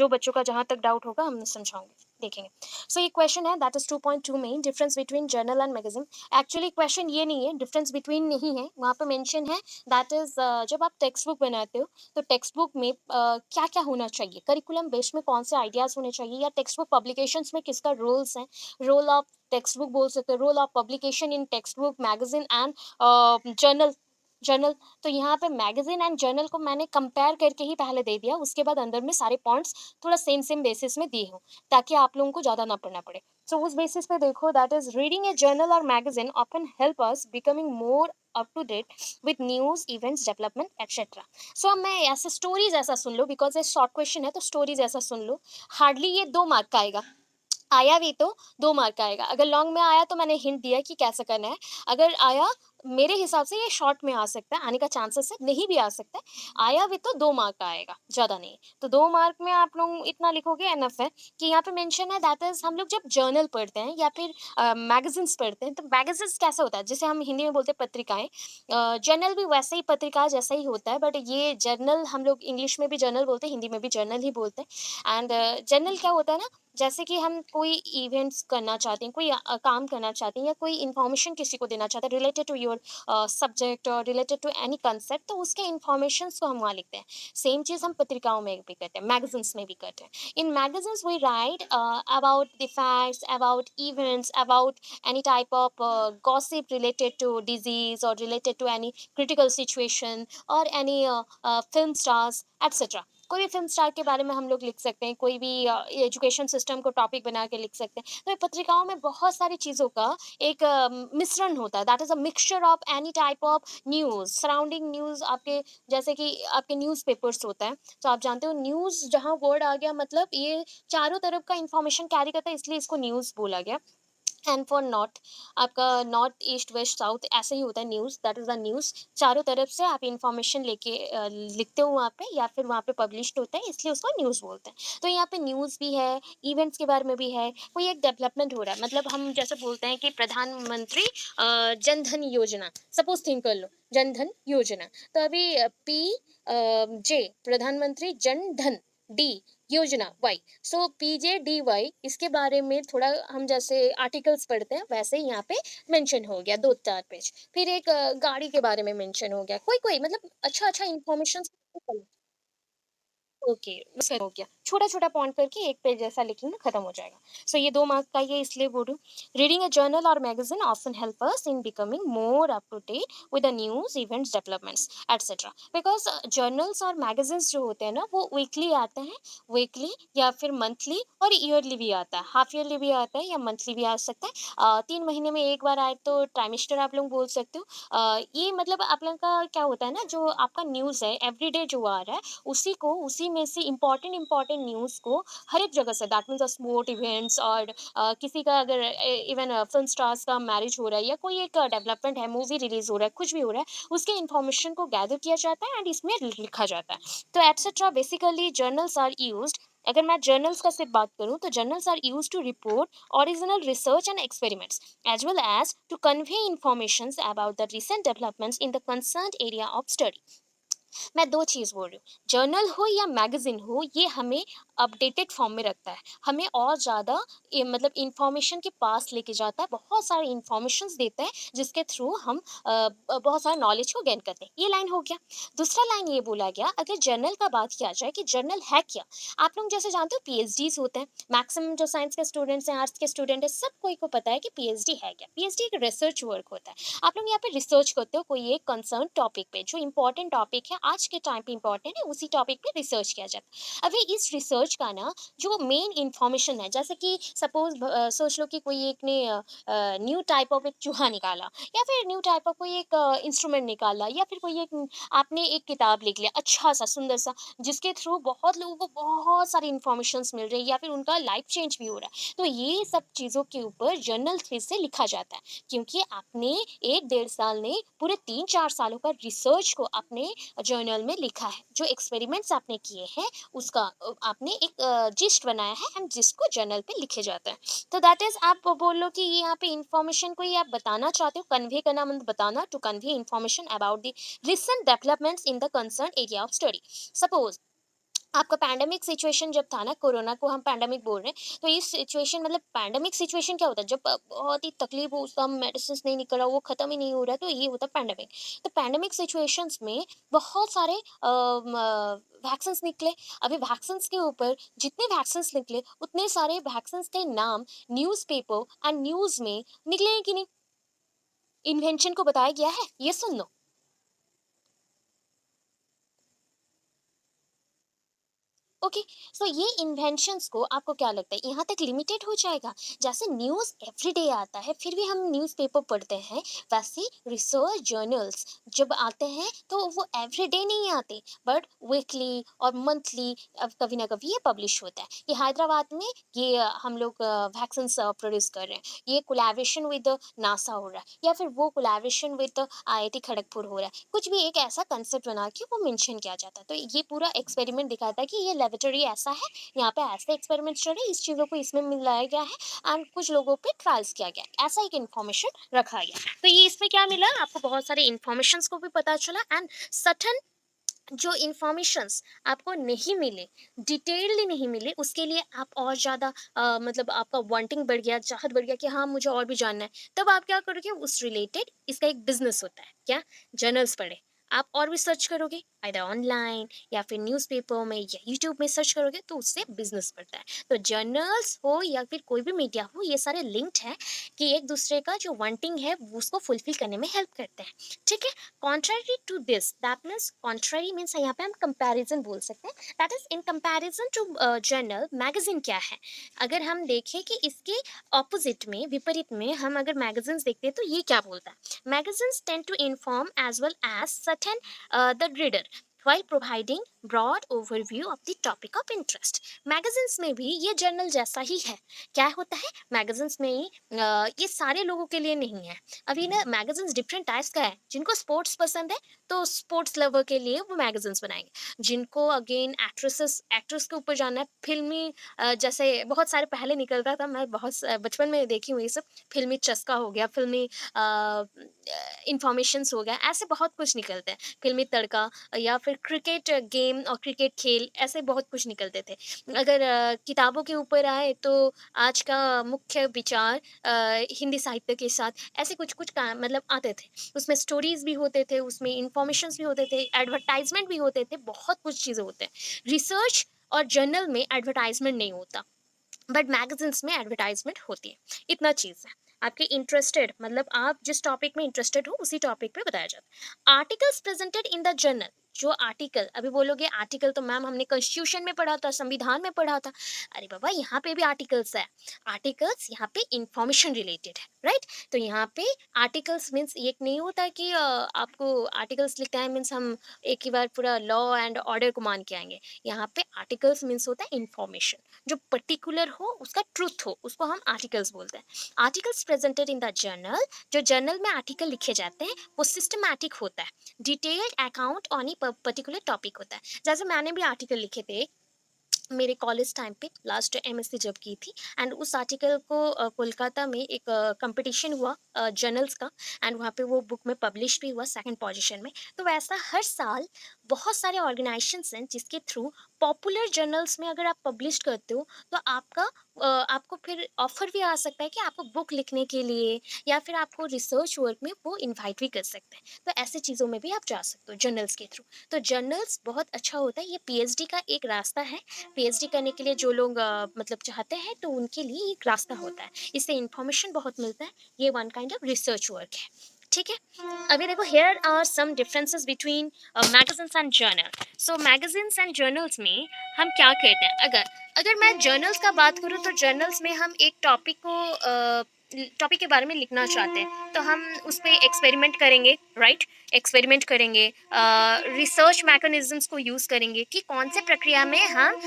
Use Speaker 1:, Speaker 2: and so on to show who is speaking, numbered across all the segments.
Speaker 1: जो बच्चों का जहाँ तक डाउट होगा हम समझाऊँगी, देखेंगे। सो ये क्वेश्चन है दैट इज़ 2.2 में difference between journal and magazine. Actually question ये नहीं है, डिफरेंस बिटवीन नहीं है, वहाँ पे मेंशन है दैट इज़ जब आप टेक्स्ट बुक बनाते हो, तो टेक्स्ट बुक में क्या-क्या होना चाहिए? करिकुलम बेस में कौन से आइडियाज़ होने चाहिए या टेक्स्ट बुक पब्लिकेशंस में किसका रोल्स है? रोल ऑफ टेक्स्ट बुक बोल सकते हो, role of publication in text book, magazine and journal journal. तो यहाँ पे मैगज़ीन एंड जर्नल को मैंने कंपेयर करके ही पहले दे दिया, उसके बाद अंदर में सारे पॉइंट्स थोड़ा सेम-सेम बेसिस में दिए हूँ, ताकि आप लोगों को ज़्यादा ना पढ़ना पड़े। सो उस बेसिस पे देखो that is reading a journal और magazine often help us becoming more up to date with news, events, development etcetera. So अब मैं ऐसे स्टोरीज़ ऐसा सुन लो बिकॉज़ ये शॉर्ट क्वेश्चन है तो स्टोरीज़ ऐसा सुन लो, हार्डली ये 2 मार्क का आएगा। आया भी तो 2 मार्क का आएगा। अगर लॉन्ग में आया तो मैंने हिंट दिया कि कैसे करना है। अगर आया मेरे हिसाब से ये शॉर्ट में आ सकता है, आने का चांसेस है, नहीं भी आ सकता है। आया भी तो 2 मार्क का आएगा, ज़्यादा नहीं। तो 2 मार्क में आप लोग इतना लिखोगे इनफ है कि यहाँ पे मेंशन है दैट इज़ हम लोग जब जर्नल पढ़ते हैं या फिर मैगज़ीन्स पढ़ते हैं, तो मैगज़ीन्स कैसा होता है? जिसे हम हिंदी में बोलते हैं पत्रिकाएँ। जर्नल भी वैसे ही पत्रिका जैसा ही होता है बट ये जर्नल हम लोग इंग्लिश में भी जर्नल बोलते हैं, हिंदी में भी जर्नल ही बोलते हैं। एंड जर्नल क्या होता है ना, जैसे कि हम कोई इवेंट्स करना चाहते हैं, कोई काम करना चाहते हैं या कोई इन्फॉर्मेशन किसी को देना चाहते हैं रिलेटेड टू योर सब्जेक्ट और रिलेटेड टू एनी कंसेप्ट, तो उसके इन्फॉर्मेशंस को हम वहाँ लिखते हैं। सेम चीज़ हम पत्रिकाओं में भी करते हैं, मैगज़ीन्स में भी करते हैं। In magazines we write about the facts, about events, about any type of gossip related to disease और related to any critical situation और एनी फ़िल्म स्टार्स एटसेट्रा। कोई भी फ़िल्म स्टार के बारे में हम लोग लिख सकते हैं, कोई भी एजुकेशन सिस्टम को टॉपिक बना के लिख सकते हैं। तो ये पत्रिकाओं में बहुत सारी चीज़ों का एक मिश्रण होता है, that is a mixture of any type of news, surrounding news आपके जैसे कि आपके न्यूज़पेपर्स होता है, तो आप जानते हो न्यूज़ जहाँ वर्ड आ गया मतलब ये चारों तरफ का इन्फॉर्मेशन कैरी करता है इसलिए इसको न्यूज़ बोला गया। एंड फॉर नॉर्थ, आपका नॉर्थ, ईस्ट, वेस्ट, साउथ ऐसे ही होता है news, that is the news. चारों तरफ से आप इन्फॉर्मेशन लेके लिखते हो वहाँ पे या फिर वहाँ पे पब्लिश्ड होता है इसलिए उसको न्यूज़ बोलते हैं। तो यहाँ पे न्यूज़ भी है, इवेंट्स के बारे में भी है, कोई एक डेवलपमेंट हो रहा है मतलब हम जैसे बोलते हैं कि प्रधानमंत्री जन धन योजना, सपोज़ थिंक कर लो, जन धन योजना। तो अभी जे प्रधानमंत्री जन धन, डी योजना वाई, सो पीजे डी वाई इसके बारे में थोड़ा हम जैसे आर्टिकल्स पढ़ते हैं वैसे ही यहाँ पे मेंशन हो गया 2-4 पेज। फिर एक गाड़ी के बारे में मेंशन हो गया। कोई-कोई मतलब अच्छा-अच्छा इन्फॉर्मेशन ओके, उसका हो गया। छोटा-छोटा पॉइंट करके एक पेज जैसा लिखेंगे खत्म हो जाएगा। सो ये 2 मार्क्स का ये इसलिए बोल रही हूँ। रीडिंग अ जर्नल और magazine often help us in becoming more up to date with the news, events, developments etcetera. Because journals और मैगज़ीन्स जो होते हैं ना वो वीकली आते हैं, वीकली या फिर मंथली और ईयरली भी आता है। हाफ ईयरली भी आता है या मंथली भी आ सकता है। 3 महीने में 1 बार आए तो ट्राइमेस्टर आप लोग बोल सकते हो। ये मतलब आप लोगों का क्या होता है ना जो आपका न्यूज़ है एवरीडे जो आ रहा है उसी में से इम्पोर्टेंट न्यूज़ को हर एक जगह say that means sport events और किसी का अगर इवन फिल्म स्टार्स का मैरिज हो रहा है या कोई एक डेवलपमेंट है, मूवी रिलीज हो रहा है, कुछ भी हो रहा है, उसके इन्फॉर्मेशन को गैदर किया जाता है एंड इसमें लिखा जाता है। तो etcetera basically journals are used. अगर मैं जर्नल्स का सिर्फ बात करूं तो journals are use to report original research and experiments as well as to convey informations about the recent developments in the concerned area of study। मैं 2 चीज़ बोल रही हूँ, जर्नल हो या मैगज़ीन हो, ये हमें अपडेटेड फ़ॉर्म में रखता है। हमें और ज़्यादा मतलब इन्फॉर्मेशन के पास लेके जाता है, बहुत सारे इन्फॉर्मेशंस देता है, जिसके थ्रू हम बहुत सारा नॉलेज को गेन करते हैं। ये लाइन हो गया। दूसरा लाइन ये बोला गया, अगर जर्नल का बात किया जाए कि जर्नल है क्या? आप लोग जैसे जानते हो पीएचडीज़ होते हैं, मैक्सिमम जो साइंस के स्टूडेंट्स हैं, आर्ट्स के स्टूडेंट हैं, सब कोई को पता है कि पीएचडी है क्या? पीएचडी एक रिसर्च वर्क होता है। आप लोग यहाँ पे रिसर्च करते हो कोई एक कंसर्न टॉपिक पे, जो इंपॉर्टेंट टॉपिक है आज के टाइम पे इंपॉर्टेंट है उसी टॉपिक पे रिसर्च किया जाता है। अभी इस रिसर्च का ना जो मेन इंफॉर्मेशन है, जैसे कि सपोज सोच लो कि कोई एक ने न्यू टाइप ऑफ एक चूहा निकाला या फिर न्यू टाइप ऑफ कोई एक इंस्ट्रूमेंट निकाला या फिर कोई एक आपने एक किताब लिख लिया अच्छा सा सुंदर सा, जिसके थ्रू बहुत लोगों को बहुत सारी इंफॉर्मेशन मिल रही है या फिर उनका लाइफ चेंज भी हो रहा है, तो ये सब चीज़ों के ऊपर जर्नल से लिखा जाता है। क्योंकि आपने 1 डेढ़ साल ने पूरे 3-4 सालों का रिसर्च को अपने जर्नल में लिखा है। जो एक्सपेरिमेंट्स आपने किए हैं उसका आपने एक जिस्ट बनाया है एंड जिसको जर्नल पे लिखे जाता है। तो दैट इज़ आप बोल लो कि ये यहाँ पे इन्फॉर्मेशन को ये आप बताना चाहते हो, कन्वे करना मतलब बताना, to convey information about the recent developments in the concern area of study. Suppose आपका पैंडेमिक सिचुएशन जब था ना, कोरोना को हम पैंडेमिक बोल रहे हैं, तो इस सिचुएशन मतलब पैंडेमिक सिचुएशन क्या होता है? जब बहुत ही तकलीफ हो, उसका मेडिसिन नहीं निकल रहा, वो खत्म ही नहीं हो रहा, तो ये होता है पैंडेमिक। तो पैंडेमिक सिचुएशंस में बहुत सारे वैक्सीन्स निकले। अभी वैक्सीन्स के ऊपर जितने वैक्सीन्स निकले, उतने सारे वैक्सीन्स के नाम न्यूज़पेपर एंड न्यूज़ में निकले हैं कि नहीं? इन्वेंशन को बताया गया है, ये सुन लो। ओके, सो ये इन्वेंशंस को आपको क्या लगता है यहाँ तक लिमिटेड हो जाएगा? जैसे न्यूज़ एवरीडे आता है, फिर भी हम न्यूज़पेपर पढ़ते हैं, वैसे रिसर्च जर्नल्स जब आते हैं तो वो एवरीडे नहीं आते, बट वीकली और मंथली अब कभी ना कभी ये पब्लिश होता है कि हैदराबाद में ये हम लोग वैक्सीन प्रोड्यूस कर रहे हैं, ये कोलैबोरेशन विद नासा हो रहा है, या फिर वो कोलैबोरेशन विद आईआईटी खड़गपुर हो रहा है, कुछ भी एक ऐसा कंसेप्ट बना के वो मेंशन किया जाता है। तो ये पूरा एक्सपेरिमेंट दिखाता है कि ये लेबोरेटरी ऐसा है, यहाँ पे ऐसे एक्सपेरिमेंट चल रहे हैं, इस चीज़ों को इसमें मिलाया गया है एंड कुछ लोगों पे ट्रायल्स किया गया है। ऐसा एक इन्फॉर्मेशन रखा गया। तो ये इसमें क्या मिला आपको? बहुत सारे इन्फॉर्मेशंस को भी पता चला एंड सटन जो इन्फॉर्मेशंस आपको नहीं मिले, डिटेल्डली नहीं मिले, उसके लिए आप और ज़्यादा मतलब आपका वांटिंग बढ़ गया, चाहत बढ़ गया कि हाँ, मुझे और भी जानना है। तब आप क्या करोगे? उस रिलेटेड इसका एक बिज़नेस होता है, क्या? जर्नल्स पढ़े। आप और भी सर्च करोगे, आइदर ऑनलाइन या फिर न्यूज़पेपर में या यूट्यूब में सर्च करोगे, तो उससे बिज़नेस बढ़ता है। तो जर्नल्स हो या फिर कोई भी मीडिया हो, ये सारे लिंक्ड हैं कि एक दूसरे का जो वांटिंग है, वो उसको फुलफिल करने में हेल्प करते हैं। ठीक है? Contrary to this, that means contrary means यहाँ पे हम comparison बोल सकते हैं, that is in comparison to journal magazine क्या है? अगर हम देखें कि इसके opposite में, विपरीत में हम अगर magazines देखते हैं तो ये क्या बोलता है? Magazines tend to inform as well as certain the reader while providing broad overview of the topic of interest. Magazines में भी ये जर्नल जैसा ही है। क्या होता है मैगजीन्स में ही? ये सारे लोगों के लिए नहीं है। अभी ना मैगजीन्स डिफरेंट टाइप्स का है। जिनको स्पोर्ट्स पसंद है तो स्पोर्ट्स लवर के लिए वो मैगजीन्स बनाएंगे। जिनको अगेन एक्ट्रेस के ऊपर जाना है, फिल्मी जैसे बहुत सारे पहले निकलता था, मैं बहुत बचपन में देखी हूँ ये सब। फिल्मी चस्का हो गया, फिल्मी इंफॉर्मेशंस हो गया, ऐसे बहुत कुछ निकलते हैं। फिल्मी तड़का या फिर क्रिकेट गेम और क्रिकेट खेल, ऐसे बहुत कुछ निकलते थे। अगर किताबों के ऊपर आए तो आज का मुख्य विचार हिंदी साहित्य के साथ ऐसे कुछ कुछ का मतलब आते थे। उसमें स्टोरीज भी होते थे, उसमें इंफॉर्मेशंस भी होते थे, एडवर्टाइजमेंट भी होते थे, बहुत कुछ चीज़ें होते हैं। रिसर्च और जर्नल में एडवर्टाइजमेंट नहीं होता, बट मैगजीन्स में एडवर्टाइजमेंट होती है। इतना चीज़ है। आपके इंटरेस्टेड मतलब आप जिस टॉपिक में इंटरेस्टेड हो उसी टॉपिक पे बताया जाता है। Articles presented in the journal, जो आर्टिकल अभी बोलोगे आर्टिकल तो मैम हमने कॉन्स्टिट्यूशन में पढ़ा था, संविधान में पढ़ा था। अरे बाबा यहाँ पे भी आर्टिकल्स है। आर्टिकल्स यहाँ पे इंफॉर्मेशन रिलेटेड है, राइट? तो यहाँ पे आर्टिकल्स मीन्स ये नहीं होता कि आपको आर्टिकल्स लिखना है मीन्स हम एक ही बार पूरा लॉ एंड ऑर्डर को मान के आएंगे। यहाँ पे आर्टिकल्स मीन्स होता है इंफॉर्मेशन, जो पर्टिकुलर हो, उसका ट्रूथ हो, उसको हम आर्टिकल्स बोलते हैं। Articles presented in the journal, जो जर्नल में आर्टिकल लिखे जाते हैं वो सिस्टमैटिक होता है, detailed account on E particular topic होता है। जैसे मैंने भी आर्टिकल लिखे थे मेरे कॉलेज टाइम पे, लास्ट एमएससी जब की थी, एंड उस आर्टिकल को कोलकाता में एक कंपटीशन हुआ जर्नल्स का, एंड वहाँ पे वो बुक में पब्लिश भी हुआ सेकंड पोजीशन में। तो वैसा हर साल बहुत सारे ऑर्गेनाइजेशंस हैं जिसके थ्रू पॉपुलर जर्नल्स में अगर आप पब्लिश करते हो तो आपको फिर ऑफर भी आ सकता है कि आपको बुक लिखने के लिए या फिर आपको रिसर्च वर्क में वो इन्वाइट भी कर सकते हैं। तो ऐसे चीज़ों में भी आप जा सकते हो जर्नल्स के थ्रू। तो जर्नल्स बहुत अच्छा होता है, ये पीएचडी का एक रास्ता है। पीएचडी करने के लिए जो लोग मतलब चाहते हैं तो उनके लिए एक रास्ता होता है, इससे इंफॉर्मेशन बहुत मिलता है। ये one kind of research work है। ठीक है, अभी देखो here are some differences between magazines and journal. So magazines and journals में हम क्या कहते हैं? अगर अगर मैं जर्नल्स का बात करूँ तो जर्नल्स में हम एक टॉपिक के बारे में लिखना चाहते हैं तो हम उस पर एक्सपेरिमेंट करेंगे, राइट? एक्सपेरिमेंट करेंगे, रिसर्च मैकेनिज्म्स को यूज़ करेंगे कि कौन से प्रक्रिया में हम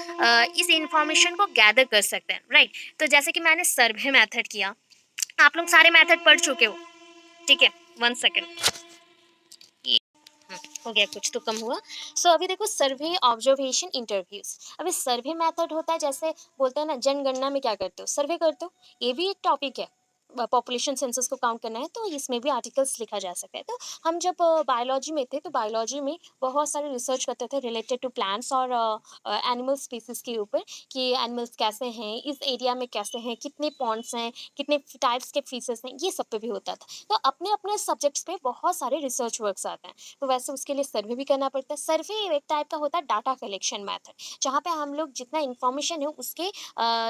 Speaker 1: इस इंफॉर्मेशन को गैदर कर सकते हैं, राइट? तो जैसे कि मैंने सर्वे मेथड किया, आप लोग सारे मेथड पढ़ चुके हो, ठीक है? 1 सेकेंड, हो गया, कुछ तो कम हुआ। सो अभी देखो सर्वे, ऑब्जर्वेशन, इंटरव्यूज। अभी सर्वे मेथड होता है, जैसे बोलते हैं ना जनगणना में क्या करते हो? सर्वे करते हो, ये भी एक टॉपिक है। पॉपुलेशन सेंसस को काउंट करना है तो इसमें भी आर्टिकल्स लिखा जा सकता है। तो हम जब बायोलॉजी में थे तो बायोलॉजी में बहुत सारे रिसर्च करते थे रिलेटेड टू प्लांट्स और एनिमल स्पीसीज के ऊपर कि एनिमल्स कैसे हैं, इस एरिया में कैसे हैं, कितने पॉन्ड्स हैं, कितने टाइप्स के फीसेस हैं, ये सब पे भी होता था। तो अपने अपने सब्जेक्ट्स पे बहुत सारे रिसर्च वर्क्स आते हैं। तो वैसे उसके लिए सर्वे भी करना पड़ता है। सर्वे एक टाइप का होता है डाटा कलेक्शन मेथड, जहाँ पे हम लोग जितना इन्फॉर्मेशन है उसके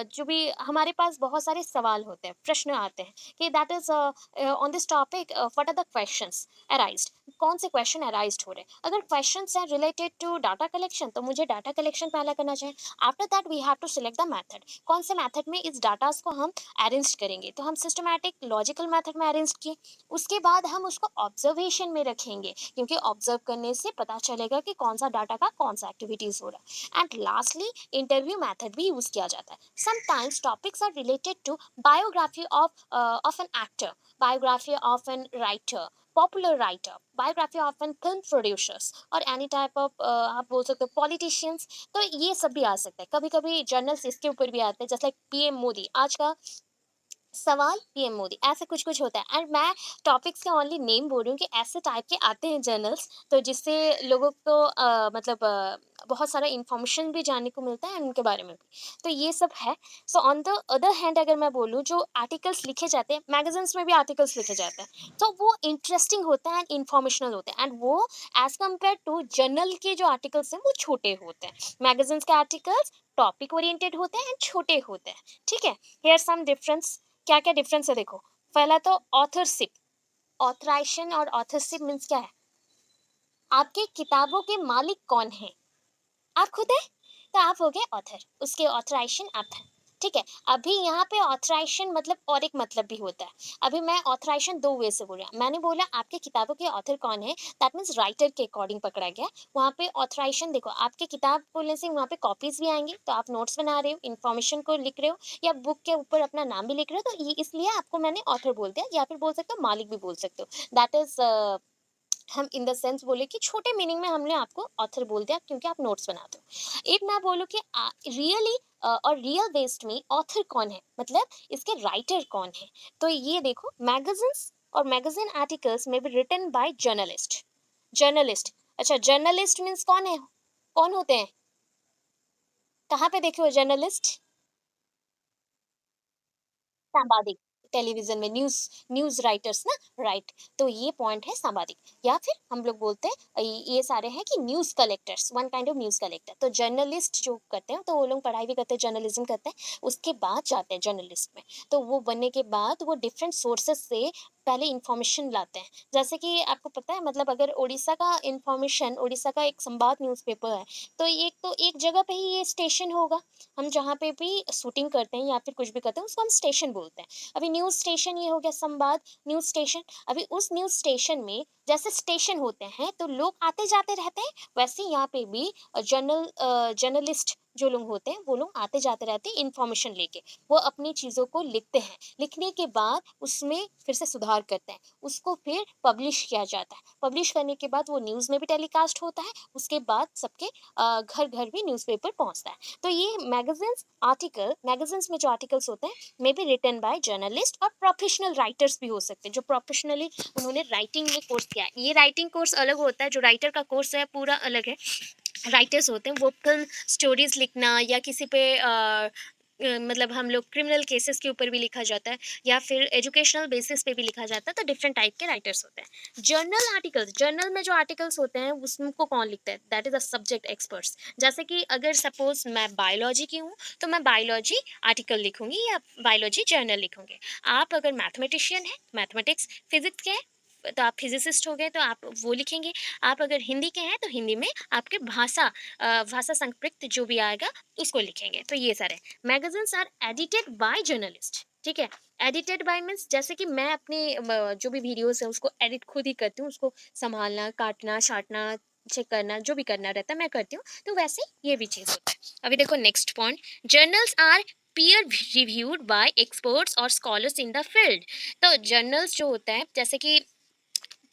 Speaker 1: जो भी हमारे पास बहुत सारे सवाल होते हैं, प्रश्न आते हैं कि that is on this topic what are the questions arised, कौन से क्वेश्चन अराइज्ड हो रहे हैं। अगर क्वेश्चंस हैं रिलेटेड टू डाटा कलेक्शन तो मुझे डाटा कलेक्शन पहला करना चाहिए। After that we have to select the method, कौन से मेथड में इस डाटास को हम अरेंज करेंगे। तो हम सिस्टमैटिक लॉजिकल मेथड में अरेंज किए। उसके बाद हम उसको ऑब्जर्वेशन में रखेंगे, क्योंकि ऑब्जर्व करने से पता चलेगा कि कौन सा डाटा का कौन सा एक्टिविटीज हो रहा है। एंड लास्टली इंटरव्यू मेथड भी यूज किया जाता है। Sometimes topics are related to biography of an actor, biography of an writer, popular writer, biography of an film producers और any type of आप बोल सकते हो politicians। तो ये सब भी आ सकता है। कभी कभी जर्नल्स इसके ऊपर भी आते हैं, जैसे पीएम मोदी, आज का सवाल पीएम मोदी, ऐसे कुछ कुछ होता है। एंड मैं टॉपिक्स के ओनली नेम बोल रही हूँ कि ऐसे टाइप के आते हैं जर्नल्स, तो जिससे लोगों को मतलब बहुत सारा इंफॉर्मेशन भी जानने को मिलता है उनके बारे में भी। तो ये सब है। So on the other hand अगर मैं बोलूँ, जो आर्टिकल्स लिखे जाते हैं मैगजीन्स में भी आर्टिकल्स लिखे जाते हैं, तो वो इंटरेस्टिंग होता है एंड इंफॉर्मेशनल होते हैं। एंड वो एज कम्पेयर टू जर्नल के जो आर्टिकल्स हैं वो छोटे होते हैं। मैगजीन्स के आर्टिकल्स टॉपिक ओरिएंटेड होते हैं एंड छोटे होते हैं। ठीक है, हेयर सम डिफरेंस। क्या क्या डिफरेंस है देखो। पहला तो ऑथरशिप, ऑथराइजेशन और ऑथरशिप मीन्स क्या है, आपके किताबों के मालिक कौन है, आप खुद है, तो आप हो गए ऑथर, उसके ऑथराइजेशन आप हैं। ठीक है। अभी यहाँ पे ऑथराइजेशन मतलब और एक मतलब भी होता है। अभी मैं ऑथराइजेशन दो वे से बोल रहा, मैंने बोला आपके किताबों के ऑथर कौन है, दैट मीन्स राइटर के अकॉर्डिंग पकड़ा गया। वहाँ पे ऑथराइजेशन देखो, आपके किताब बोलने से वहाँ पे कॉपीज भी आएंगी, तो आप नोट्स बना रहे हो, इन्फॉर्मेशन को लिख रहे हो, या बुक के ऊपर अपना नाम भी लिख रहे हो, तो ये इसलिए आपको मैंने ऑथर बोल दिया, या फिर बोल सकते हो मालिक भी बोल सकते हो। दैट इज हम इन द सेंस बोले कि छोटे मीनिंग में हमने आपको ऑथर बोल दिया क्योंकि आप नोट्स बनाते हो। एक मैं बोलूँ कि रियली और रियल बेस्ड में ऑथर कौन है, मतलब इसके राइटर कौन है। तो ये देखो, मैगजीन्स और मैगजीन आर्टिकल्स में be written by journalist. Journalist, अच्छा जर्नलिस्ट मीन्स कौन है, कौन होते हैं, कहाँ पे देखे हो जर्नलिस्ट, संपादिक, टेलीविजन में न्यूज़, न्यूज़ राइटर्स ना, राइट। तो ये पॉइंट है संपादिक, या फिर हम लोग बोलते हैं ये सारे हैं कि news collectors, one kind of news collector. तो जर्नलिस्ट जो करते हैं तो वो लोग पढ़ाई भी करते हैं, जर्नलिज्म करते हैं, उसके बाद जाते हैं जर्नलिस्ट में। तो वो बनने के बाद वो डिफरेंट सोर्सेस से पहले इन्फॉर्मेशन लाते हैं। जैसे कि आपको पता है, मतलब अगर उड़ीसा का इन्फॉर्मेशन, उड़ीसा का एक संवाद न्यूज़पेपर है, तो एक जगह पे ही ये स्टेशन होगा। हम जहाँ पे भी शूटिंग करते हैं या फिर कुछ भी करते हैं उसको हम स्टेशन बोलते हैं। अभी न्यूज़ स्टेशन ये हो गया संवाद न्यूज़ स्टेशन। अभी उस न्यूज़ स्टेशन में जैसे स्टेशन होते हैं तो लोग आते जाते रहते हैं, वैसे यहाँ पे भी जर्नलिस्ट जो लोग होते हैं वो लोग आते जाते रहते हैं इन्फॉर्मेशन लेके। वो अपनी चीज़ों को लिखते हैं, लिखने के बाद उसमें फिर से सुधार करते हैं, उसको फिर पब्लिश किया जाता है। पब्लिश करने के बाद वो न्यूज़ में भी टेलीकास्ट होता है, उसके बाद सबके घर घर भी न्यूज़पेपर पहुंचता है। तो ये मैगजीन्स आर्टिकल, मैगजीन्स में जो आर्टिकल्स होते हैं may be written by journalist और प्रोफेशनल राइटर्स भी हो सकते हैं, जो प्रोफेशनली उन्होंने राइटिंग में कोर्स किया है। ये राइटिंग कोर्स अलग होता है, जो राइटर का कोर्स है पूरा अलग है। राइटर्स होते हैं वो फिल्म स्टोरीज लिखना या किसी पे मतलब हम लोग क्रिमिनल केसेस के ऊपर भी लिखा जाता है, या फिर एजुकेशनल बेसिस पे भी लिखा जाता है, तो डिफरेंट टाइप के राइटर्स होते हैं। जर्नल आर्टिकल्स, जर्नल में जो आर्टिकल्स होते हैं उसको कौन लिखता है, that is a subject experts. जैसे कि अगर सपोज मैं बायोलॉजी की हूँ तो मैं बायोलॉजी आर्टिकल लिखूंगी या बायोलॉजी जर्नल लिखूंगी। आप अगर मैथमेटिशियन है, मैथमेटिक्स फिजिक्स के हैं, तो आप फिजिसिस्ट हो गए तो आप वो लिखेंगे। आप अगर हिंदी के हैं तो हिंदी में आपके भाषा संपृक्त जो भी आएगा उसको लिखेंगे। तो ये सारे magazines are edited by journalist. ठीक है, एडिटेड बाय मीन्स जैसे कि मैं अपने जो भी वीडियोस है उसको एडिट खुद ही करती हूँ, उसको संभालना, काटना, छाटना, चेक करना, जो भी करना रहता है मैं करती हूँ। तो वैसे ये भी चीज़ होता है। अभी देखो next point, journals are peer reviewed by experts और scholars in the field। तो जर्नल्स जो होता है, जैसे कि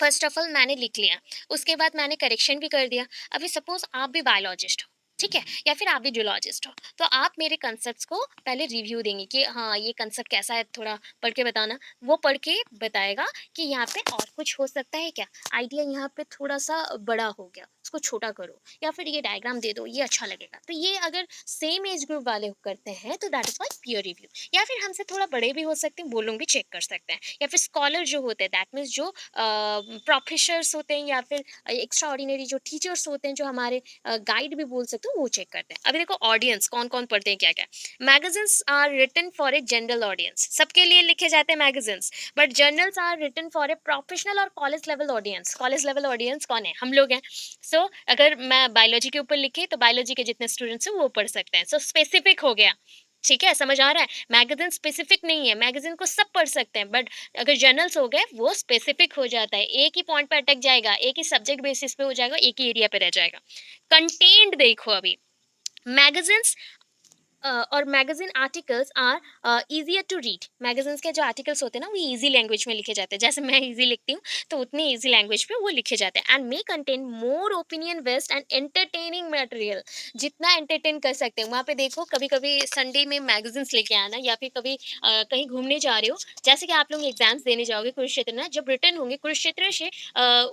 Speaker 1: फर्स्ट ऑफ ऑल मैंने लिख लिया, उसके बाद मैंने करेक्शन भी कर दिया। अभी सपोज आप भी बायोलॉजिस्ट हो, ठीक है? या फिर आप भी जूलॉजिस्ट हो, तो आप मेरे कंसेप्ट्स को पहले रिव्यू देंगे कि हाँ, ये कंसेप्ट कैसा है, थोड़ा पढ़ के बताना। वो पढ़ के बताएगा कि यहाँ पे और कुछ हो सकता है क्या? आइडिया यहाँ पे थोड़ा-सा बड़ा हो गया, उसको छोटा करो या फिर ये डायग्राम दे दो, ये अच्छा लगेगा। तो ये अगर सेम एज ग्रुप वाले करते हैं तो that is called peer review. या फिर हमसे थोड़ा बड़े भी हो सकते हैं, वो लोग भी चेक कर सकते हैं। या फिर स्कॉलर जो होते हैं, दैट मीन्स जो प्रोफेसर्स होते हैं या फिर एक्स्ट्रा ऑर्डिनरी जो टीचर्स होते हैं, जो हमारे गाइड भी बोल सकते हो, वो चेक करते हैं। अभी देखो ऑडियंस कौन कौन पढ़ते हैं, क्या क्या। Magazines are written for a general audience, सबके लिए लिखे जाते हैं magazines. But journals are written for a professional और college level audience. College level audience कौन है? हम लोग हैं। सो अगर मैं बायोलॉजी के ऊपर लिखे तो बायोलॉजी के जितने स्टूडेंट्स हैं वो पढ़ सकते हैं। सो स्पेसिफिक हो गया। ठीक है, समझ आ रहा है? मैगजीन स्पेसिफिक नहीं है, मैगजीन को सब पढ़ सकते हैं, बट अगर जर्नल्स हो गए वो स्पेसिफिक हो जाता है, एक ही पॉइंट पे अटक जाएगा, एक ही सब्जेक्ट बेसिस पे हो जाएगा, एक ही एरिया पे रह जाएगा। कंटेंट देखो अभी, मैगजीन्स और magazine articles are easier to read. Magazines के जो आर्टिकल्स होते हैं ना, वो इजी लैंग्वेज में लिखे जाते हैं, जैसे मैं इजी लिखती हूँ तो उतनी इजी लैंग्वेज में वो लिखे जाते हैं। And may contain more opinion based and entertaining material. जितना एंटरटेन कर सकते हैं वहाँ पे देखो, कभी कभी संडे में मैगजीन्स लेके आना, या फिर कभी कहीं घूमने जा रहे हो, जैसे कि आप लोग एग्जाम्स देने जाओगे कुरुक्षेत्र में, जब रिटर्न होंगे कुरुक्षेत्र से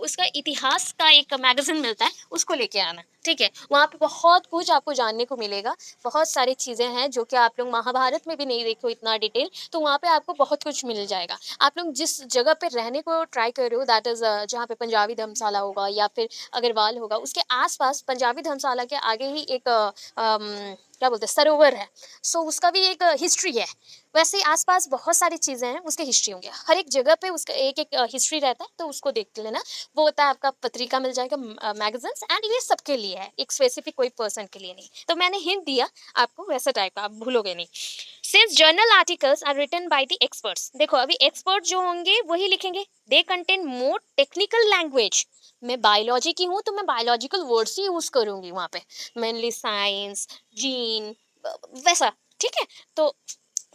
Speaker 1: उसका इतिहास का एक मैगजीन मिलता है, उसको लेके आना। ठीक है, वहाँ पे बहुत कुछ आपको जानने को मिलेगा। बहुत सारी चीज़ें हैं जो कि आप लोग महाभारत में भी नहीं देखो इतना डिटेल, तो वहाँ पे आपको बहुत कुछ मिल जाएगा। आप लोग जिस जगह पे रहने को ट्राई कर रहे हो, दैट इज़ जहाँ पे पंजाबी धर्मशाला होगा या फिर अग्रवाल होगा, उसके आस-पास पंजाबी धर्मशाला के आगे ही एक क्या बोलते हैं, सरोवर है। सो उसका भी एक हिस्ट्री है। वैसे ही आस-पास बहुत सारी चीज़ें हैं, उसके हिस्ट्री होंगे। हर एक जगह पे उसका एक-एक हिस्ट्री रहता है, तो उसको देख लेना। वो होता है आपका पत्रिका मिल जाएगा, मैगज़ीन्स, एंड ये सबके लिए है, एक स्पेसिफिक कोई पर्सन के लिए नहीं। तो मैंने हिंट दिया आपको वैसा टाइप का, आप भूलोगे नहीं। Since journal articles are written by the experts, देखो अभी एक्सपर्ट जो होंगे वही लिखेंगे। They contain more technical language. मैं बायोलॉजी की हूँ तो मैं बायोलॉजिकल वर्ड्स ही यूज करूंगी वहाँ पे, मेनली साइंस, जीन, वैसा। ठीक है, तो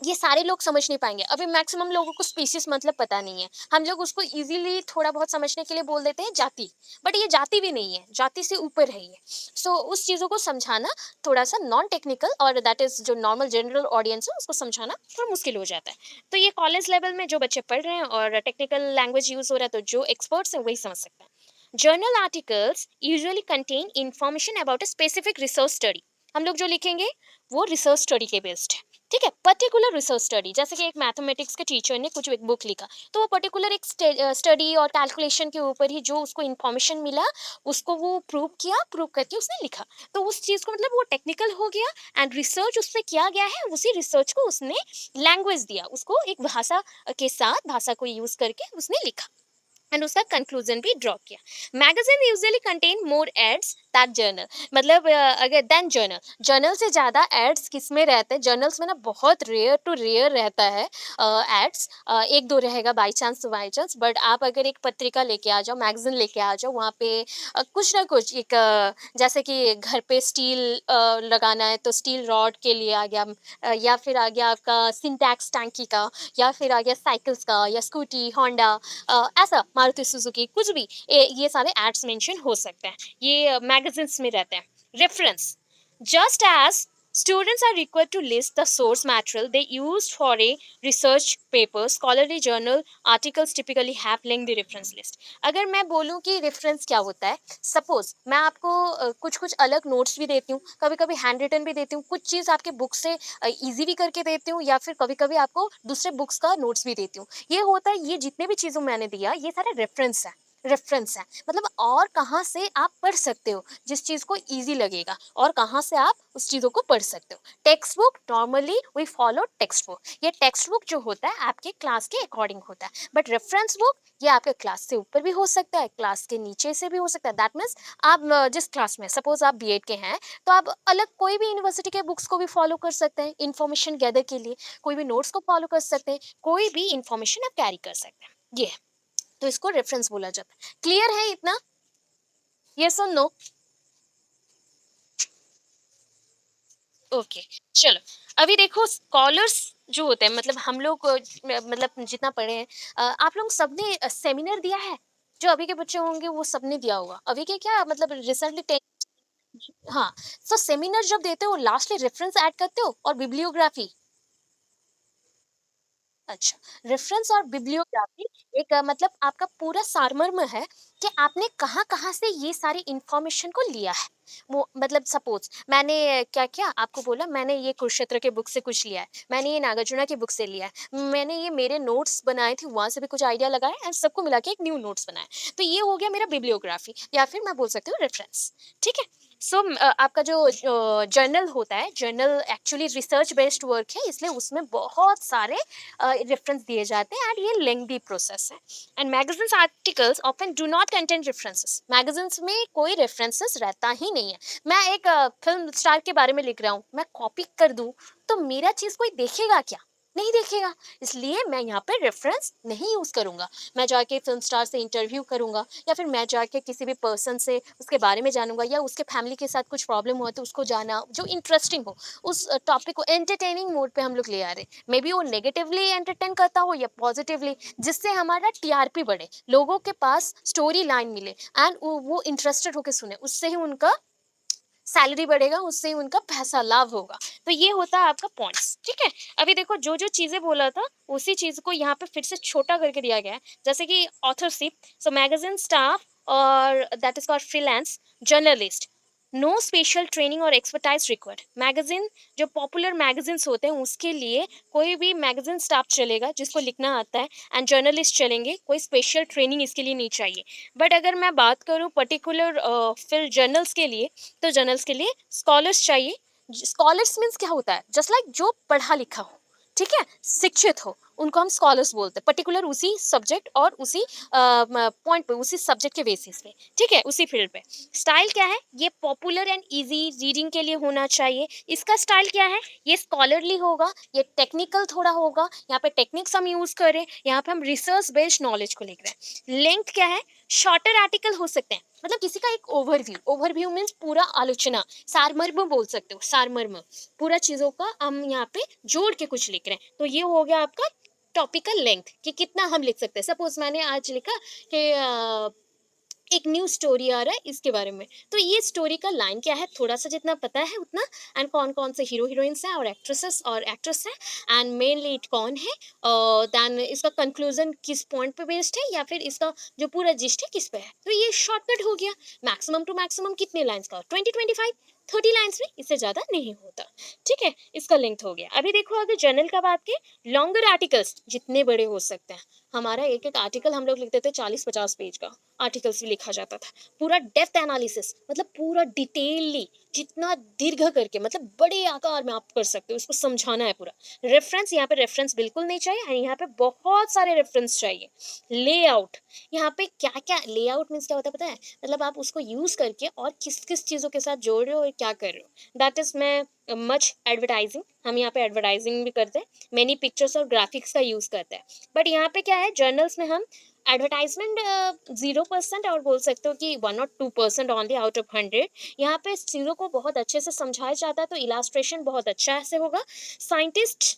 Speaker 1: ये सारे लोग समझ नहीं पाएंगे। अभी मैक्सिमम लोगों को स्पीसीज मतलब पता नहीं है, हम लोग उसको इजीली थोड़ा बहुत समझने के लिए बोल देते हैं जाति। बट ये जाति भी नहीं है, जाति से ऊपर है ये। सो उस चीज़ों को समझाना थोड़ा सा नॉन टेक्निकल, और दैट इज जो नॉर्मल जनरल ऑडियंस है उसको समझाना थोड़ा मुश्किल हो जाता है। तो ये कॉलेज लेवल में जो बच्चे पढ़ रहे हैं और टेक्निकल लैंग्वेज यूज हो रहा है, तो जो एक्सपर्ट्स हैं वही समझ सकते हैं। Journal articles usually contain information about a specific research study. हम लोग जो लिखेंगे वो रिसर्च स्टडी के बेस्ड है। ठीक है, पर्टिकुलर रिसर्च स्टडी, जैसे कि एक मैथमेटिक्स के टीचर ने कुछ एक बुक लिखा, तो वो पर्टिकुलर एक स्टडी और कैलकुलेशन के ऊपर ही जो उसको इन्फॉर्मेशन मिला, उसको वो प्रूव किया, प्रूव करके उसने लिखा। तो उस चीज़ को मतलब वो टेक्निकल हो गया, एंड रिसर्च उसमें किया गया है, उसी रिसर्च को उसने लैंग्वेज दिया, उसको एक भाषा के साथ, भाषा को यूज करके उसने लिखा, एंड उसका कंक्लूजन भी ड्रॉ किया। Magazine usually contain more ads that journal, मतलब अगर देन जर्नल, जर्नल से ज़्यादा एड्स किस में रहते हैं, जर्नल्स में ना बहुत रेयर टू रेयर रहता है एड्स, एक दो रहेगा by chance two by chance. But आप अगर एक पत्रिका लेके आ जाओ, मैगजीन लेके आ जाओ, वहाँ पे कुछ ना कुछ एक जैसे कि घर पे स्टील लगाना है तो स्टील रॉड के लिए आ गया, या फिर आ गया आपका सिंटैक्स टैंकी का, या फिर आ गया साइकिल्स का, या स्कूटी होंडा, ऐसा मारुति सुजुकी, कुछ भी ये सारे एड्स मेंशन हो सकते हैं, ये मैगजीन्स में रहते हैं। Reference, just as students are required to list the source material they used for a research paper, scholarly journal articles typically have lengthy reference list। अगर मैं बोलूँ कि रेफरेंस क्या होता है, सपोज मैं आपको कुछ कुछ अलग नोट्स भी देती हूँ, कभी कभी हैंड रिटन भी देती हूँ, कुछ चीज़ आपके बुक से इजी भी करके देती हूँ, या फिर कभी कभी आपको दूसरे बुक्स का नोट्स भी देती हूँ। ये होता है, ये जितने भी चीज़ों मैंने दिया ये सारे रेफरेंस है। रेफरेंस है मतलब और कहाँ से आप पढ़ सकते हो, जिस चीज़ को इजी लगेगा, और कहाँ से आप उस चीज़ों को पढ़ सकते हो। Text book, normally we follow text book. ये टेक्स्ट बुक जो होता है आपके क्लास के अकॉर्डिंग होता है, बट रेफरेंस बुक ये आपके क्लास से ऊपर भी हो सकता है, क्लास के नीचे से भी हो सकता है। दैट मीन्स आप जिस क्लास में, सपोज आप बीएड के हैं, तो आप अलग कोई भी यूनिवर्सिटी के बुक्स को भी फॉलो कर सकते हैं इन्फॉर्मेशन गैदर के लिए, कोई भी नोट्स को फॉलो कर सकते हैं, कोई भी इन्फॉर्मेशन आप कैरी कर सकते हैं। ये है, तो इसको रेफरेंस बोला जाता है। क्लियर है इतना? यस और नो? ओके, चलो। अभी देखो स्कॉलर्स जो होते हैं, मतलब हम लोग मतलब जितना पढ़े हैं, आप लोग सबने सेमिनार दिया है? जो अभी के बच्चे होंगे वो सबने दिया होगा। अभी के क्या मतलब रिसेंटली हाँ, सो सेमिनार जब देते हो लास्टली रेफरेंस ऐड करते हो और बिब्लियोग्राफी। अच्छा, रेफरेंस और बिब्लियोग्राफी एक मतलब आपका पूरा सारमर्म है कि आपने कहाँ-कहाँ से ये सारी इन्फॉर्मेशन को लिया है। वो मतलब सपोज़ मैंने क्या किया आपको बोला मैंने ये कुरुक्षेत्र के बुक से कुछ लिया है, मैंने ये नागार्जुन की बुक से लिया है, मैंने ये मेरे नोट्स बनाए थे वहाँ से भी कुछ आइडिया लगाए एंड सबको मिला के एक न्यू नोट्स बनाए। तो ये हो गया मेरा बिब्लियोग्राफी या फिर मैं बोल सकती हूँ रेफरेंस, ठीक है? सो आपका जो जर्नल होता है, journal actually research based work है इसलिए उसमें बहुत सारे रेफरेंस दिए जाते हैं एंड ये लेंथी प्रोसेस है and magazines articles often do not contain references magazines में कोई रेफरेंसेस रहता ही नहीं है मैं एक फिल्म स्टार के बारे में लिख रहा हूँ मैं कॉपी कर दूँ तो मेरा चीज कोई देखेगा क्या नहीं देखेगा इसलिए मैं यहाँ पे रेफरेंस नहीं यूज करूंगा मैं जाके फिल्म स्टार से इंटरव्यू करूंगा या फिर मैं जाके किसी भी पर्सन से उसके बारे में जानूंगा या उसके फैमिली के साथ कुछ प्रॉब्लम हुआ तो उसको जाना जो इंटरेस्टिंग हो उस टॉपिक को एंटरटेनिंग मोड पे हम लोग ले आ रहे हैं मे बी वो नेगेटिवली एंटरटेन करता हो या पॉजिटिवली जिससे हमारा टीआरपी बढ़े लोगों के पास स्टोरी लाइन मिले एंड वो इंटरेस्टेड होकर सुने उससे ही उनका सैलरी बढ़ेगा उससे ही उनका पैसा लाभ होगा तो ये होता है आपका पॉइंट्स ठीक है अभी देखो जो जो चीजें बोला था उसी चीज को यहाँ पे फिर से छोटा करके दिया गया है जैसे कि ऑथरशिप सो मैगजीन स्टाफ और that is called freelance journalist no special training और एक्सपर्टाइज रिक्वायर्ड मैगजीन जो पॉपुलर मैगजीन्स होते हैं उसके लिए कोई भी मैगजीन स्टाफ चलेगा जिसको लिखना आता है एंड जर्नलिस्ट चलेंगे कोई स्पेशल ट्रेनिंग इसके लिए नहीं चाहिए बट अगर मैं बात करूँ पर्टिकुलर फिर जर्नल्स के लिए तो जर्नल्स के लिए स्कॉलर्स चाहिए स्कॉलर्स मीन्स क्या होता है जस्ट लाइक जो पढ़ा लिखा हो ठीक है शिक्षित हो उनको हम स्कॉलर्स बोलते हैं पर्टिकुलर उसी सब्जेक्ट और उसी पॉइंट पे उसी सब्जेक्ट के बेसिस पे ठीक है उसी फील्ड पे स्टाइल क्या है ये पॉपुलर एंड इजी रीडिंग के लिए होना चाहिए इसका स्टाइल क्या है ये स्कॉलरली होगा ये टेक्निकल थोड़ा होगा यहाँ पे टेक्निक्स हम यूज करें यहाँ पे हम रिसर्च बेस्ड नॉलेज को लिख रहे हैं लेंथ क्या है शॉर्टर आर्टिकल हो सकते हैं मतलब किसी का एक ओवरव्यू ओवरव्यू मीन्स पूरा आलोचना सारमर्म बोल सकते हो सारमर्म पूरा चीजों का हम यहाँ पे जोड़ के कुछ लिख रहे हैं तो ये हो गया आपका टॉपिकल लेंथ कि कितना हम लिख सकते हैं सपोज मैंने आज लिखा कि एक न्यू स्टोरी आ रहा है इसके बारे में तो ये स्टोरी का लाइन क्या है थोड़ा सा जितना पता है उतना एंड कौन कौन से हीरो हीरोइंस हैं और एक्ट्रेसेस और एक्ट्रेस हैं एंड मेन लीड कौन है देन इसका कंक्लूजन किस पॉइंट पे बेस्ड है या फिर इसका जो पूरा जिस्ट है किस पे है तो ये शॉर्टकट हो गया मैक्सिमम टू मैक्सिमम कितने लाइंस का 20-25 30 लाइंस में इससे ज्यादा नहीं होता ठीक है इसका लेंथ हो गया अभी देखो अगर जर्नल का बात के लॉन्गर आर्टिकल्स जितने बड़े हो सकते हैं हमारा एक एक आर्टिकल हम लोग लिखते थे 40-50 पेज का आर्टिकल्स भी लिखा जाता था पूरा डेप्थ एनालिसिस मतलब पूरा डिटेलली जितना दीर्घ करके मतलब बड़े आकार में आप कर सकते हो इसको समझाना है पूरा रेफरेंस यहाँ पे रेफरेंस बिल्कुल नहीं चाहिए and यहाँ पे बहुत सारे रेफरेंस चाहिए लेआउट यहाँ पे क्या क्या लेआउट मीन्स क्या होता है पता है मतलब आप उसको यूज करके और किस किस चीजों के साथ जोड़ रहे हो और क्या कर रहे हो दैट इज मैं मच एडवर्टाइजिंग हम यहाँ पे एडवर्टाइजिंग भी करते हैं मैनी पिक्चर्स और ग्राफिक्स का यूज करते हैं बट यहाँ पे क्या है जर्नल्स में हम एडवर्टाइजमेंट 0% और बोल सकते हो कि 1 or 2% ऑनली आउट ऑफ 100 यहाँ पे चीज़ों को बहुत अच्छे से समझाया जाता है तो इलास्ट्रेशन बहुत अच्छा से होगा साइंटिस्ट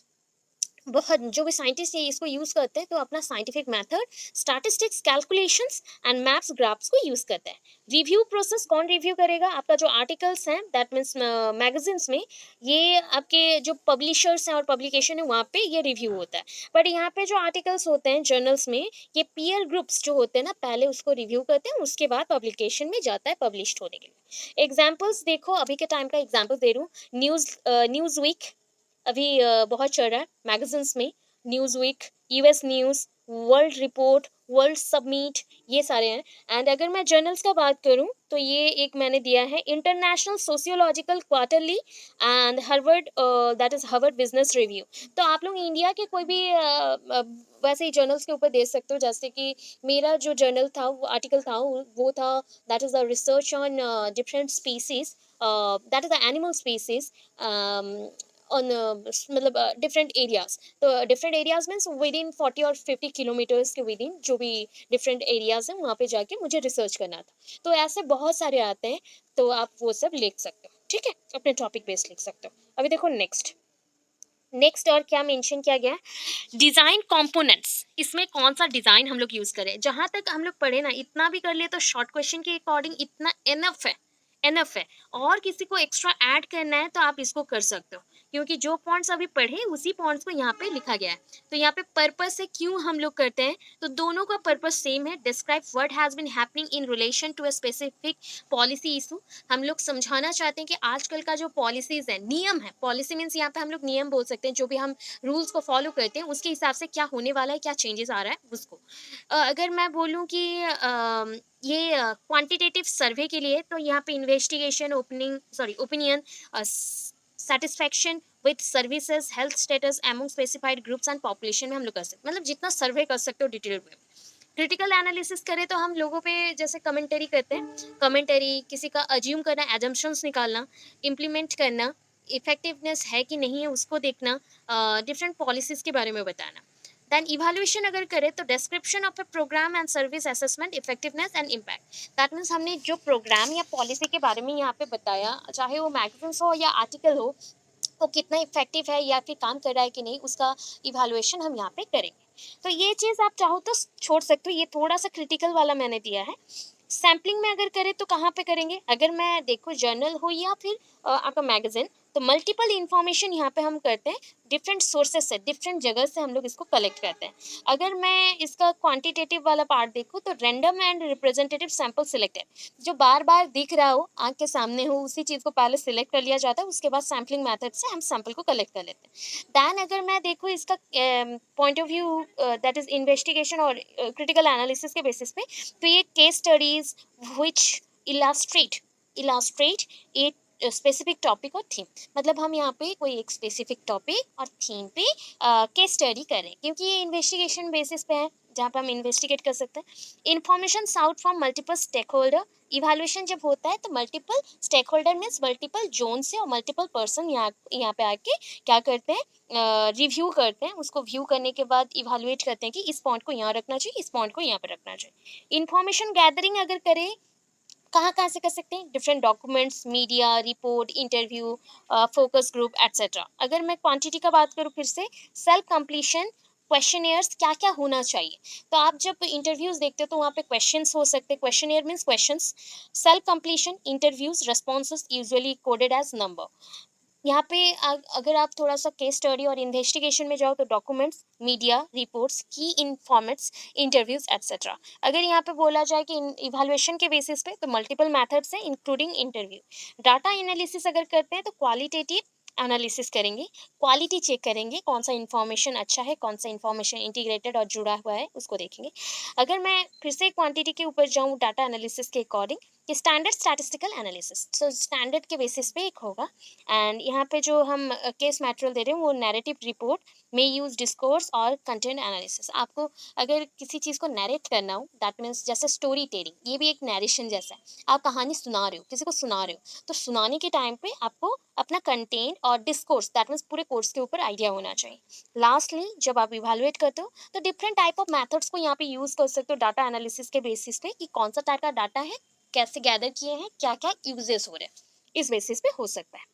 Speaker 1: बहुत जो भी साइंटिस्ट ये इसको यूज करते हैं तो अपना scientific method statistics calculations and maps graphs को यूज करते हैं रिव्यू प्रोसेस कौन रिव्यू करेगा आपका जो आर्टिकल्स हैं दैट मीन्स मैगजीन्स में ये आपके जो पब्लिशर्स हैं और पब्लिकेशन है वहाँ पे ये रिव्यू होता है बट यहाँ पे जो आर्टिकल्स होते हैं जर्नल्स में ये पीयर ग्रुप्स जो होते हैं ना पहले उसको रिव्यू करते हैं उसके बाद पब्लिकेशन में जाता है पब्लिश होने के लिए एग्जाम्पल्स देखो अभी के टाइम का एग्जाम्पल दे रही हूँ न्यूज़ वीक अभी बहुत चल रहा है मैगजीन्स में Newsweek US News World Report World submit ये सारे हैं एंड अगर मैं जर्नल्स का बात करूं तो ये एक मैंने दिया है international sociological quarterly and Harvard that is Harvard business review तो आप लोग इंडिया के कोई भी वैसे ही जर्नल्स के ऊपर दे सकते हो जैसे कि मेरा जो जर्नल था वो आर्टिकल था वो था that is the research on different species that is the animal species on मतलब डिफरेंट एरियाज तो different areas means with in 40 और 50 किलोमीटर्स के विद इन जो भी डिफरेंट एरियाज हैं वहाँ पे जाके मुझे रिसर्च करना था तो ऐसे बहुत सारे आते हैं तो आप वो सब लिख सकते हो ठीक है अपने टॉपिक बेस्ड लिख सकते हो अभी देखो नेक्स्ट नेक्स्ट और क्या मेंशन किया गया है डिजाइन कंपोनेंट्स इसमें कौन सा डिजाइन हम लोग यूज करें जहां तक हम लोग पढ़े ना इतना भी कर लिए तो शॉर्ट क्वेश्चन के अकॉर्डिंग इतना एनफ है एनफ है, और किसी को एक्स्ट्रा ऐड करना है तो आप इसको कर सकते हो, क्योंकि जो पॉइंट्स अभी पढ़े उसी पॉइंट्स को यहाँ पे लिखा गया है। तो यहाँ पे पर्पस से क्यों हम लोग करते हैं, तो दोनों का पर्पस सेम है, describe what has been happening in relation to a specific policy issue. हम लोग समझाना चाहते हैं कि आजकल का जो पॉलिसीज है, नियम है, पॉलिसी मीन्स यहाँ पे हम लोग नियम बोल सकते हैं, जो भी हम रूल्स को फॉलो करते हैं उसके हिसाब से क्या होने वाला है, क्या चेंजेस आ रहा है उसको। अगर मैं बोलूँ कि ये क्वांटिटेटिव सर्वे के लिए, तो यहाँ पे investigation, opinion, satisfaction with services, health status among specified groups and population में हम लोग कर सकते हैं, मतलब जितना सर्वे कर सकते हो डिटेल में। क्रिटिकल एनालिसिस करें तो हम लोगों पे जैसे कमेंटरी करते हैं, कमेंटरी, किसी का अज्यूम करना, एजम्पशंस निकालना, इम्प्लीमेंट करना, इफेक्टिवनेस है कि नहीं है उसको देखना, डिफरेंट पॉलिसीज के बारे में बताना। देन इवैल्यूएशन अगर करें तो description of a programme and service assessment, effectiveness and impact. That means हमने जो प्रोग्राम या पॉलिसी के बारे में यहाँ पे बताया, चाहे वो मैगजीन्स हो या आर्टिकल हो, वो कितना इफेक्टिव है या फिर काम कर रहा है कि नहीं, उसका इवैल्यूएशन हम यहाँ पे करेंगे। तो ये चीज़ आप चाहो तो छोड़ सकते हो, ये थोड़ा सा क्रिटिकल वाला मैंने दिया है। सैम्पलिंग में अगर करें तो कहाँ पे करेंगे, अगर मैं देखो जर्नल हो या फिर आपका मैगजीन, तो मल्टीपल इंफॉर्मेशन यहाँ पे हम करते हैं, डिफरेंट सोर्सेस से, डिफरेंट जगह से हम लोग इसको कलेक्ट करते हैं। अगर मैं इसका क्वांटिटेटिव वाला पार्ट देखूँ तो random and representative sample selected, जो बार बार दिख रहा हो, आंख के सामने हो, उसी चीज़ को पहले सिलेक्ट कर लिया जाता है, उसके बाद सैम्पलिंग मेथड से हम सैंपल को कलेक्ट कर लेते हैं। दैन अगर मैं देखूँ इसका point of view, that is investigation और क्रिटिकल एनालिसिस के बेसिस पे, तो ये case studies which illustrate a specific topic और थीम, मतलब हम यहाँ पे कोई एक स्पेसिफिक टॉपिक और थीम पे केस स्टडी करें, क्योंकि ये इन्वेस्टिगेशन बेसिस पे है जहाँ पे हम इन्वेस्टिगेट कर सकते हैं। Information sought from multiple stakeholder, evaluation जब होता है तो multiple stakeholder means multiple zone से और मल्टीपल पर्सन यहाँ पे आके क्या करते हैं, रिव्यू करते हैं, उसको व्यू करने के बाद इवैल्यूएट करते हैं कि इस पॉइंट को यहाँ रखना चाहिए, इस पॉइंट को यहाँ पे रखना चाहिए। इन्फॉर्मेशन गैदरिंग अगर करें, कहाँ कहाँ से कर सकते हैं, different documents, media report, interview, focus group etcetera. अगर मैं क्वांटिटी का बात करूँ फिर से, सेल्फ कंप्लीशन, क्वेश्चनियर्स क्या क्या होना चाहिए, तो आप जब इंटरव्यूज देखते हो तो वहाँ पे क्वेश्चंस हो सकते हैं, questionnaire means questions, self completion, interviews, responses usually coded as number. यहाँ पे अगर आप थोड़ा सा केस स्टडी और इन्वेस्टिगेशन में जाओ तो डॉक्यूमेंट्स, मीडिया रिपोर्ट्स, की इन्फॉर्मेट्स, इंटरव्यूज एट्सेट्रा। अगर यहाँ पे बोला जाए कि इवैल्यूएशन के बेसिस पे, तो मल्टीपल मेथड्स हैं इंक्लूडिंग इंटरव्यू। डाटा एनालिसिस अगर करते हैं तो क्वालिटेटिव एनालिसिस करेंगे, क्वालिटी चेक करेंगे, कौन सा इन्फॉर्मेशन अच्छा है, कौन सा इन्फॉर्मेशन इंटीग्रेटेड और जुड़ा हुआ है, उसको देखेंगे। अगर मैं फिर से क्वांटिटी के ऊपर जाऊँ डाटा एनालिसिस के अकॉर्डिंग, कि स्टैंडर्ड स्टैटिस्टिकल एनालिसिस, तो स्टैंडर्ड के बेसिस पे एक होगा। एंड यहाँ पे जो हम केस मैटेरियल दे रहे हैं वो नैरेटिव रिपोर्ट में यूज डिस्कोर्स और कंटेंट एनालिसिस। आपको अगर किसी चीज़ को नैरेट करना हो, दैट मीन्स जैसे स्टोरी टेलिंग, ये भी एक नैरेशन जैसा है, आप कहानी सुना रहे हो, किसी को सुना रहे हो, तो सुनाने के टाइम पे आपको अपना कंटेंट और डिस्कोर्स, दैट मीन्स पूरे कोर्स के ऊपर आइडिया होना चाहिए। लास्टली जब आप इवैल्यूएट करते हो तो डिफरेंट टाइप ऑफ मैथड्स को यहाँ पे यूज़ कर सकते हो डाटा एनालिसिस के बेसिस पे, कि कौन सा टाइप का डाटा है, कैसे गैदर किए हैं, क्या क्या यूजेस हो रहे हैं, इस बेसिस पे हो सकता है।